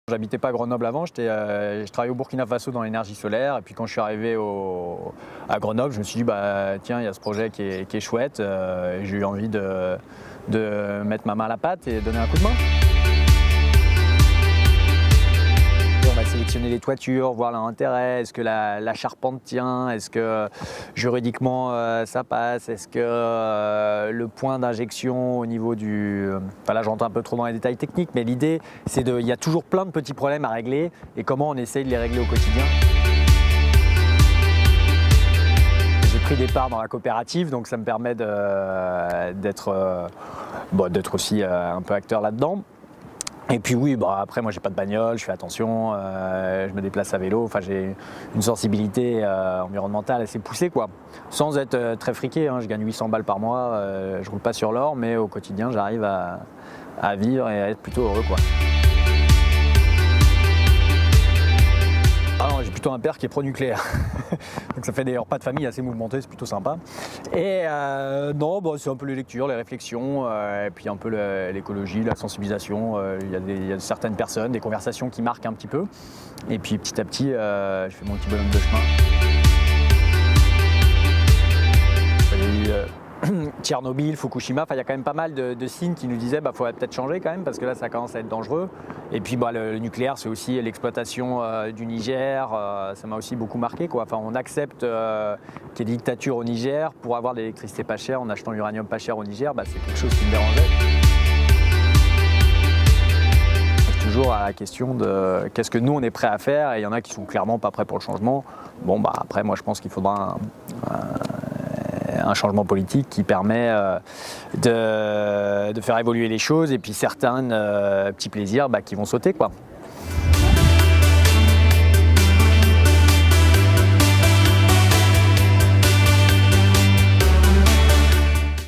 J'habitais pas à Grenoble avant, je travaillais au Burkina Faso dans l'énergie solaire. Et puis quand je suis arrivé à Grenoble, je me suis dit, bah, tiens, il y a ce projet qui est chouette. Et j'ai eu envie de mettre ma main à la pâte et donner un coup de main. On va sélectionner les toitures, voir leur intérêt, est-ce que la charpente tient, est-ce que juridiquement ça passe, est-ce que le point d'injection au niveau du... Enfin là je rentre un peu trop dans les détails techniques, mais l'idée c'est il y a toujours plein de petits problèmes à régler et comment on essaye de les régler au quotidien. J'ai pris des parts dans la coopérative, donc ça me permet d'être aussi un peu acteur là-dedans. Et puis oui, bah après moi j'ai pas de bagnole, je fais attention, je me déplace à vélo, enfin j'ai une sensibilité environnementale assez poussée quoi. Sans être très friqué, hein, je gagne 800 balles par mois, je roule pas sur l'or, mais au quotidien j'arrive à vivre et à être plutôt heureux quoi. Alors, j'ai plutôt un père qui est pro-nucléaire, donc ça fait des repas de famille assez mouvementés, c'est plutôt sympa. Et non, bon, c'est un peu les lectures, les réflexions, et puis un peu l'écologie, la sensibilisation. Il y a certaines personnes, des conversations qui marquent un petit peu. Et puis petit à petit, je fais mon petit bonhomme de chemin. Il y a eu, Tchernobyl, Fukushima, il y a quand même pas mal de signes qui nous disaient qu'il faudrait peut-être changer quand même parce que là ça commence à être dangereux. Et puis le nucléaire c'est aussi l'exploitation du Niger, ça m'a aussi beaucoup marqué quoi. Enfin, on accepte qu'il y ait des dictatures au Niger pour avoir de l'électricité pas chère en achetant l'uranium pas cher au Niger, c'est quelque chose qui me dérangeait. Toujours à la question de qu'est-ce que nous on est prêt à faire et il y en a qui sont clairement pas prêts pour le changement. Bon après moi je pense qu'il faudra un changement politique qui permet de faire évoluer les choses et puis certains petits plaisirs qui vont sauter quoi.